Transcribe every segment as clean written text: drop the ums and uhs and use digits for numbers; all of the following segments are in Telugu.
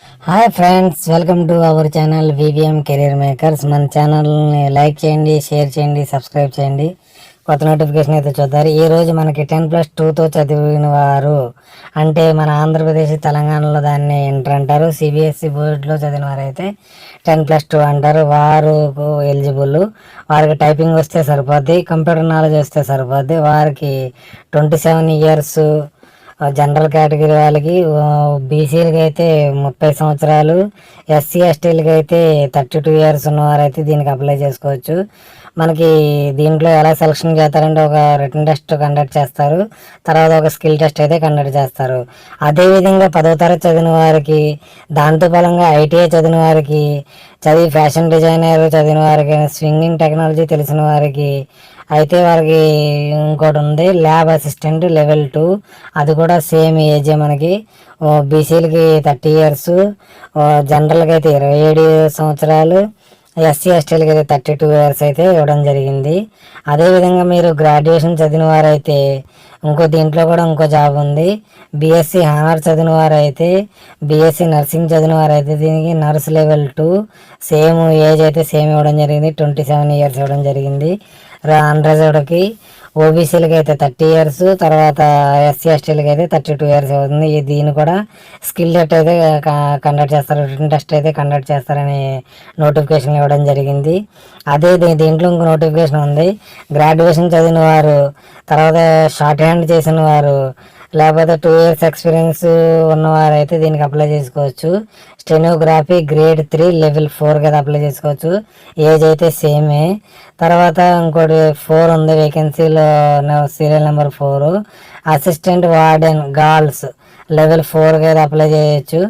Hi friends, welcome to our channel VVM career makers. మన ఛానల్ని లైక్ చేయండి, షేర్ చేయండి, సబ్స్క్రైబ్ చేయండి. కొత్త నోటిఫికేషన్ అయితే చూద్దారు. ఈరోజు మనకి 10+2తో చదివిన వారు అంటే మన ఆంధ్రప్రదేశ్, తెలంగాణలో దాన్ని ఇంటర్ అంటారు. సిబిఎస్ఈ బోర్డులో చదివిన వారు అయితే 10+2 అంటారు. వారు ఎలిజిబుల్. వారికి టైపింగ్ వస్తే సరిపోద్ది, కంప్యూటర్ నాలెడ్జ్ వస్తే సరిపోద్ది. వారికి 27 ఇయర్స్. జనరల్ కేటగిరీ వాళ్ళకి, బీసీలకి అయితే 30 సంవత్సరాలు, ఎస్సీ ఎస్టీలకి అయితే 32 ఇయర్స్ ఉన్నవారైతే దీనికి అప్లై చేసుకోవచ్చు. మనకి దీంట్లో ఎలా సెలక్షన్ చేస్తారంటే ఒక రిటన్ టెస్ట్ కండక్ట్ చేస్తారు, తర్వాత ఒక స్కిల్ టెస్ట్ అయితే కండక్ట్ చేస్తారు. అదేవిధంగా 10వ తరగతి చదివిన వారికి, దాంతో ఫలంగా ఐటీఐ చదివిన వారికి, చదివి ఫ్యాషన్ డిజైనర్ చదివిన వారికి, స్వింగింగ్ టెక్నాలజీ తెలిసిన వారికి అయితే వారికి ఇంకోటి ఉంది, ల్యాబ్ అసిస్టెంట్ లెవెల్ 2. అది కూడా సేమ్ ఏజే మనకి. బీసీలకి 30 ఇయర్స్, జనరల్కి అయితే 27 సంవత్సరాలు, ఎస్సీ ఎస్టీలకి అయితే 32 ఇయర్స్ అయితే ఇవ్వడం జరిగింది. అదేవిధంగా మీరు గ్రాడ్యుయేషన్ చదివిన వారైతే దీంట్లో కూడా ఇంకో జాబ్ ఉంది. బీఎస్సీ హానర్ చదివిన వారైతే, బీఎస్సీ నర్సింగ్ చదివిన వారైతే దీనికి నర్స్ లెవెల్ 2 సేమ్ ఏజ్ అయితే సేమ్ ఇవ్వడం జరిగింది. 27 ఇయర్స్ ఇవ్వడం జరిగింది. అన్రిజర్వ్డ్కి, ఓబీసీలకి అయితే 30 ఇయర్స్, తర్వాత ఎస్సీ ఎస్టీలకి అయితే 32 ఇయర్స్ అవుతుంది. దీన్ని కూడా స్కిల్ టెస్ట్ అయితే కండక్ట్ చేస్తారు, రిటన్ టెస్ట్ అయితే కండక్ట్ చేస్తారని నోటిఫికేషన్ ఇవ్వడం జరిగింది. అదే దీంట్లో ఇంకో నోటిఫికేషన్ ఉంది. గ్రాడ్యుయేషన్ చదివిన వారు, తర్వాత షార్ట్ హ్యాండ్ చేసిన వారు, లేకపోతే 2 ఇయర్స్ ఎక్స్పీరియన్స్ ఉన్నవారు అయితే దీనికి అప్లై చేసుకోవచ్చు. స్టెనోగ్రఫీ గ్రేడ్ 3 లెవెల్ 4 కదా అప్లై చేసుకోవచ్చు. ఏజ్ అయితే సేమే. తర్వాత ఇంకోటి 4 ఉంది వేకెన్సీలో, serial number 4, assistant warden girls level 4 కదా అప్లై చేయొచ్చు.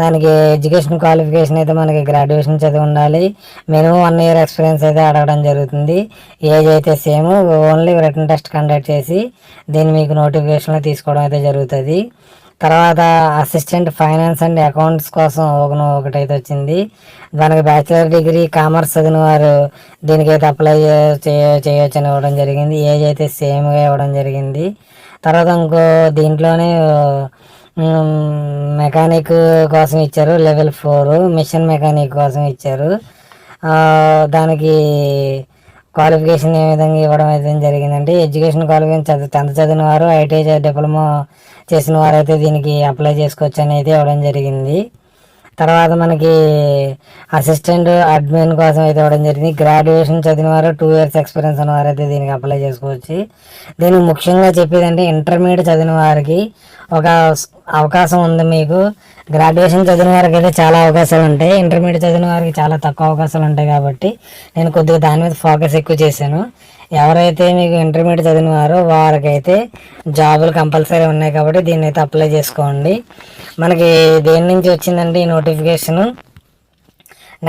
దానికి ఎడ్యుకేషన్ క్వాలిఫికేషన్ అయితే మనకి గ్రాడ్యుయేషన్ చదివి ఉండాలి. మినిమం 1 ఇయర్ ఎక్స్పీరియన్స్ అయితే అడగడం జరుగుతుంది. ఏజ్ అయితే same. Only written test conduct చేసి దీన్ని మీకు నోటిఫికేషన్లో తీసుకోవడం అయితే జరుగుతుంది. తర్వాత అసిస్టెంట్ ఫైనాన్స్ అండ్ అకౌంట్స్ కోసం ఒకటైతే వచ్చింది. దానికి బ్యాచిలర్ డిగ్రీ కామర్స్ చదివిన వారు దీనికైతే అప్లై చేయొచ్చు అని ఇవ్వడం జరిగింది. ఏజ్ అయితే సేమ్గా ఇవ్వడం జరిగింది. తర్వాత ఇంకో దీంట్లోనే మెకానిక్ కోసం ఇచ్చారు లెవెల్ 4, మిషన్ మెకానిక్ కోసం ఇచ్చారు. దానికి క్వాలిఫికేషన్ ఏ విధంగా ఇవ్వడం అయితే జరిగిందంటే, ఎడ్యుకేషన్ క్వాలిఫికేషన్ 10th చదివిన వారు, ఐటీఐ డిప్లొమా చేసిన వారు అయితే దీనికి అప్లై చేసుకోవచ్చు అని అయితే ఇవ్వడం జరిగింది. తర్వాత మనకి అసిస్టెంట్ అడ్మిన్ కోసం అయితే ఇవ్వడం జరిగింది. గ్రాడ్యుయేషన్ చదివిన వారు, 2 ఇయర్స్ ఎక్స్పీరియన్స్ ఉన్న వారు అయితే దీనికి అప్లై చేసుకోవచ్చు. దీనికి ముఖ్యంగా చెప్పేదంటే ఇంటర్మీడియట్ చదివిన వారికి ఒక అవకాశం ఉంది. మీకు గ్రాడ్యుయేషన్ చదివిన వారికి అయితే చాలా అవకాశాలు ఉంటాయి, ఇంటర్మీడియట్ చదివిన వారికి చాలా తక్కువ అవకాశాలు ఉంటాయి. కాబట్టి నేను కొద్దిగా దాని మీద ఫోకస్ ఎక్కువ చేశాను. ఎవరైతే మీకు ఇంటర్మీడియట్ చదివిన వారో వారికైతే జాబులు కంపల్సరీ ఉన్నాయి కాబట్టి దీన్ని అయితే అప్లై చేసుకోండి. మనకి దేని నుంచి వచ్చిందంటే ఈ notification,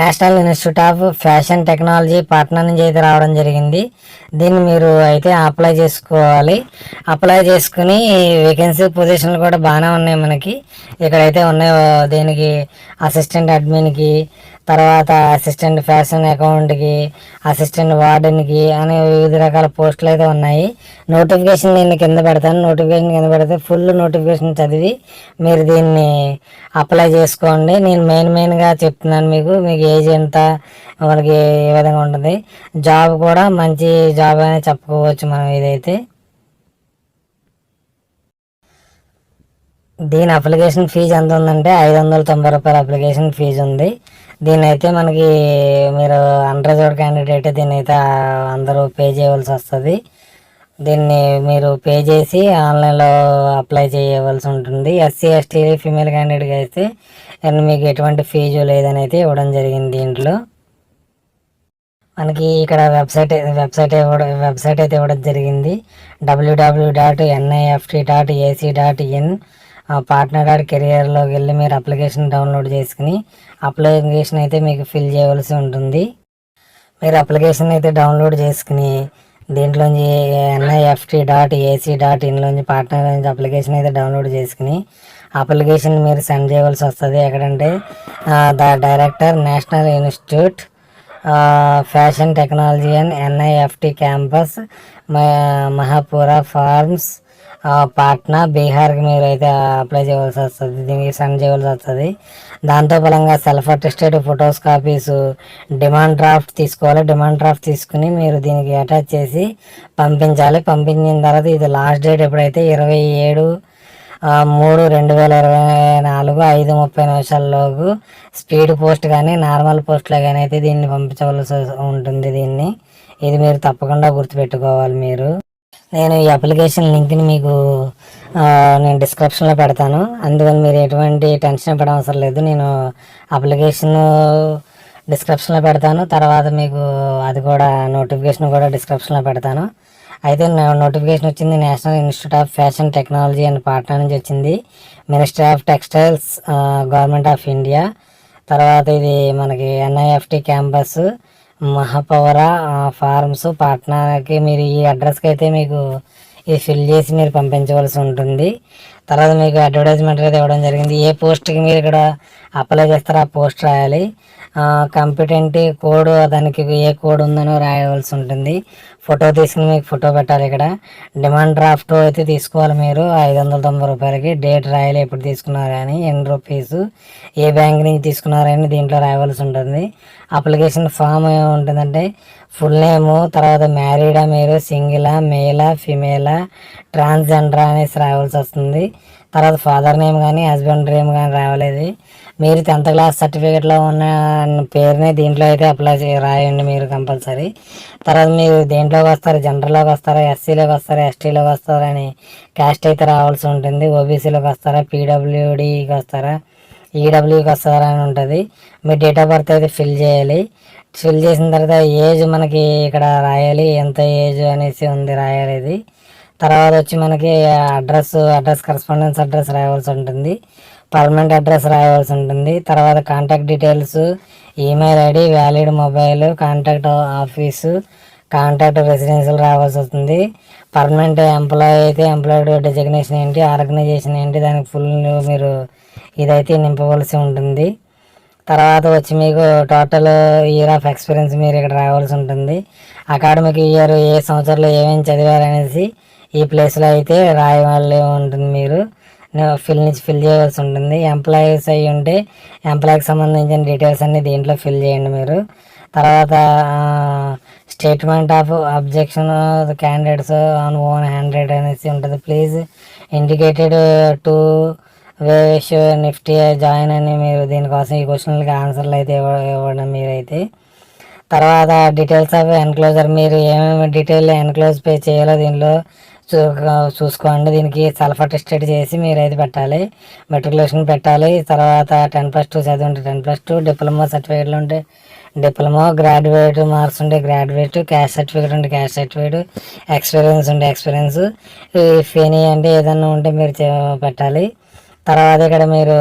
national institute of fashion technology Patna నుంచి అయితే రావడం జరిగింది. దీన్ని మీరు అయితే అప్లై చేసుకోవాలి. అప్లై చేసుకుని వేకెన్సీ పొజిషన్లు కూడా బాగానే ఉన్నాయి మనకి. ఇక్కడైతే ఉన్నాయి. దీనికి అసిస్టెంట్ అడ్మిన్కి, తర్వాత అసిస్టెంట్ ఫ్యాషన్ అకౌంట్కి, అసిస్టెంట్ వార్డెన్కి అనే వివిధ రకాల పోస్టులు అయితే ఉన్నాయి. నోటిఫికేషన్ నేను కింద పెడతాను. నోటిఫికేషన్ కింద పెడితే ఫుల్ నోటిఫికేషన్ చదివి మీరు దీన్ని అప్లై చేసుకోండి. నేను మెయిన్గా చెప్తున్నాను మీకు ఏజ్ ఎంత, మనకి ఏ విధంగా ఉంటుంది. జాబ్ కూడా మంచి జాబ్ అని చెప్పుకోవచ్చు మనం. ఇదైతే దీని అప్లికేషన్ ఫీజు ఎంత ఉందంటే 590 రూపాయల అప్లికేషన్ ఫీజు ఉంది. దీని అయితే మనకి మీరు అన్రిజర్వ్డ్ క్యాండిడేట్ దీన్ని అయితే అందరూ పే చేయవలసి వస్తుంది. దీన్ని మీరు పే చేసి ఆన్లైన్లో అప్లై చేయవలసి ఉంటుంది. ఎస్సీ ఎస్టీ ఫీమేల్ క్యాండిడేట్కి అయితే మీకు ఎటువంటి ఫీజు లేదని అయితే ఇవ్వడం జరిగింది. దీంట్లో మనకి ఇక్కడ వెబ్సైట్ అయితే ఇవ్వడం జరిగింది. www.nift.ac.in partner.careerలోకి వెళ్ళి మీరు అప్లికేషన్ డౌన్లోడ్ చేసుకుని అప్లికేషన్ అయితే మీకు ఫిల్ చేయవలసి ఉంటుంది. మీరు అప్లికేషన్ అయితే డౌన్లోడ్ చేసుకుని దీంట్లోంచి nift.ac.in పార్ట్నర్ నుంచి అప్లికేషన్ అయితే డౌన్లోడ్ చేసుకుని అప్లికేషన్ మీరు సెండ్ చేయవలసి వస్తుంది. ఎక్కడంటే the director national institute fashion technology and NIFT campus Mahapura farms Patna బీహార్కి మీరు అయితే అప్లై చేయవలసి వస్తుంది, దీనికి సెండ్ చేయవలసి వస్తుంది. దాంతో ఫలంగా self attested photos copies, demand draft తీసుకోవాలి. డిమాండ్ డ్రాఫ్ట్ తీసుకుని మీరు దీనికి అటాచ్ చేసి పంపించాలి. పంపించిన తర్వాత ఇది లాస్ట్ డేట్ ఎప్పుడైతే 27/3/2024 5:30 స్పీడ్ పోస్ట్ కానీ నార్మల్ పోస్ట్లో కానీ అయితే దీన్ని పంపించవలసి ఉంటుంది. ఇది మీరు తప్పకుండా గుర్తుపెట్టుకోవాలి. నేను ఈ అప్లికేషన్ లింక్ని మీకు నేను డిస్క్రిప్షన్లో పెడతాను, అందువల్ల మీరు ఎటువంటి టెన్షన్ పడవసరం లేదు. నేను అప్లికేషన్ డిస్క్రిప్షన్లో పెడతాను, తర్వాత మీకు అది కూడా నోటిఫికేషన్ కూడా డిస్క్రిప్షన్లో పెడతాను. అయితే నోటిఫికేషన్ వచ్చింది national institute of fashion technology and Patna నుంచి వచ్చింది, ministry of textiles, government of India. తర్వాత ఇది మనకి NIFT క్యాంపస్, మహాపౌర ఫార్మ్స్, పాట్నాకి. మీరు ఈ అడ్రస్కి అయితే మీకు ఇది ఫిల్ చేసి మీరు పంపించవలసి ఉంటుంది. తర్వాత మీకు అడ్వర్టైజ్మెంట్ అయితే ఇవ్వడం జరిగింది. ఏ పోస్ట్కి మీరు ఇక్కడ అప్లై చేస్తారో ఆ పోస్ట్ రాయాలి. కంపిటెంట్ కోడ్, దానికి ఏ కోడ్ ఉందనో రాయవలసి ఉంటుంది. ఫోటో తీసుకుని మీకు ఫోటో పెట్టాలి. ఇక్కడ డిమాండ్ డ్రాఫ్ట్ అయితే తీసుకోవాలి మీరు 590 రూపాయలకి. డేట్ రాయాలి, ఎప్పుడు తీసుకున్నారని, ఎన్ని రూపీస్, ఏ బ్యాంక్ నుంచి తీసుకున్నారని దీంట్లో రాయవలసి ఉంటుంది. అప్లికేషన్ ఫామ్ ఏముంటుందంటే ఫుల్ నేము, తర్వాత మ్యారీడా మీరు, సింగిలా, మేలా, ఫిమేలా, ట్రాన్స్జెండర్ అనేసి రాయవలసి వస్తుంది. తర్వాత ఫాదర్ నేమ్ కానీ హస్బెండ్ నేమ్ కానీ రాయలేదు. మీరు 10th క్లాస్ సర్టిఫికేట్లో ఉన్న పేరునే దీంట్లో అయితే రాయండి మీరు కంపల్సరీ. తర్వాత మీరు దేంట్లోకి వస్తారు, జనరల్లోకి వస్తారా, SCలోకి వస్తారా, STలోకి వస్తారా అని క్యాస్ట్ అయితే రావాల్సి ఉంటుంది. OBCలోకి వస్తారా, PWDకి వస్తారా, EWకి వస్తారా అని ఉంటుంది. మీ డేట్ ఆఫ్ బర్త్ అయితే ఫిల్ చేయాలి. ఫిల్ చేసిన తర్వాత ఏజ్ మనకి ఇక్కడ రాయాలి, ఎంత ఏజ్ అనేసి ఉంది రాయాలి ఇది. తర్వాత వచ్చి మనకి అడ్రస్ కరెస్పాండెన్స్ అడ్రస్ రాయవలసి ఉంటుంది, పర్మనెంట్ అడ్రస్ రాయవలసి ఉంటుంది. తర్వాత contact details, email ID, valid mobile, contact office, contact residential రావాల్సి వస్తుంది. పర్మనెంట్ ఎంప్లాయీ అయితే ఎంప్లాయిడ్ డెసిగ్నేషన్ ఏంటి, ఆర్గనైజేషన్ ఏంటి, దానికి ఫుల్ మీరు ఇదైతే నింపవలసి ఉంటుంది. తర్వాత వచ్చి మీకు టోటల్ ఇయర్ ఆఫ్ ఎక్స్పీరియన్స్ మీరు ఇక్కడ రావాల్సి ఉంటుంది. అకాడమిక్ ఇయర్ ఏ సంవత్సరంలో ఏమేమి చదివారనేసి ఈ ప్లేస్లో అయితే రాయవలసి ఉంటుంది. మీరు ఫిల్ చేయవలసి ఉంటుంది. ఎంప్లాయీస్ అయ్యి ఉంటే ఎంప్లాయీకి సంబంధించిన డీటెయిల్స్ అన్ని దీంట్లో ఫిల్ చేయండి మీరు. తర్వాత statement of objection candidates on own hand write అనేసి ఉంటుంది. Please indicated to wish NIFT join అని మీరు దీనికోసం ఈ క్వశ్చన్లకి ఆన్సర్లు అయితే ఇవ్వడం మీరైతే. తర్వాత డీటెయిల్స్ ఆఫ్ ఎన్క్లోజర్, మీరు ఏమేమి డీటెయిల్ ఎన్క్లోజ్ పే చేయాలో దీనిలో చూసుకోండి. దీనికి సెల్ఫ్ అటెస్టెడ్ చేసి మీరైతే పెట్టాలి, మెట్రికులేషన్ పెట్టాలి. తర్వాత 10+2 చదివి ఉంటే 10+2, డిప్లొమా సర్టిఫికేట్లు ఉంటే డిప్లొమా, గ్రాడ్యుయేట్ మార్క్స్ ఉంటే గ్రాడ్యుయేట్, క్యాస్ట్ సర్టిఫికేట్ ఉంటే క్యాస్ట్ సర్టిఫికేట్, ఎక్స్పీరియన్స్ ఉంటే ఎక్స్పీరియన్స్, ఫెనీ అంటే ఏదన్నా ఉంటే మీరు పెట్టాలి. తర్వాత ఇక్కడ మీరు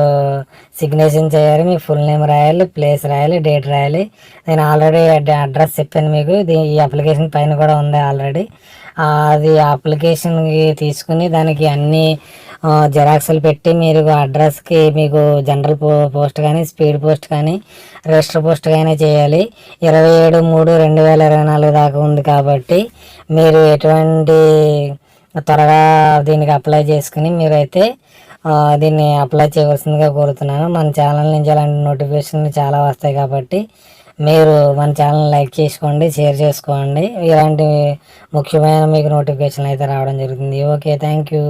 సిగ్నేచర్ చేయాలి, మీ ఫుల్ నేమ్ రాయాలి, ప్లేస్ రాయాలి, డేట్ రాయాలి. నేను ఆల్రెడీ అడ్రస్ చెప్పాను మీకు, ఈ అప్లికేషన్ పైన కూడా ఉంది ఆల్రెడీ. అది అప్లికేషన్కి తీసుకుని దానికి అన్ని జిరాక్స్లు పెట్టి మీరు అడ్రస్కి మీకు జనరల్ పోస్ట్ కానీ, స్పీడ్ పోస్ట్ కానీ, రిజిస్టర్ పోస్ట్ కానీ చేయాలి. 27/3/2024 దాకా ఉంది కాబట్టి మీరు ఎటువంటి త్వరగా దీనికి అప్లై చేసుకుని మీరైతే దీన్ని అప్లై చేయవలసిందిగా కోరుతున్నాను. మన ఛానల్ నుంచి అలాంటి నోటిఫికేషన్లు చాలా వస్తాయి కాబట్టి మీరు మన ఛానల్ లైక్ చేసుకోండి, షేర్ చేసుకోండి. ఇలాంటి ముఖ్యమైన మీకు నోటిఫికేషన్లు అయితే రావడం జరుగుతుంది. Okay, thank you.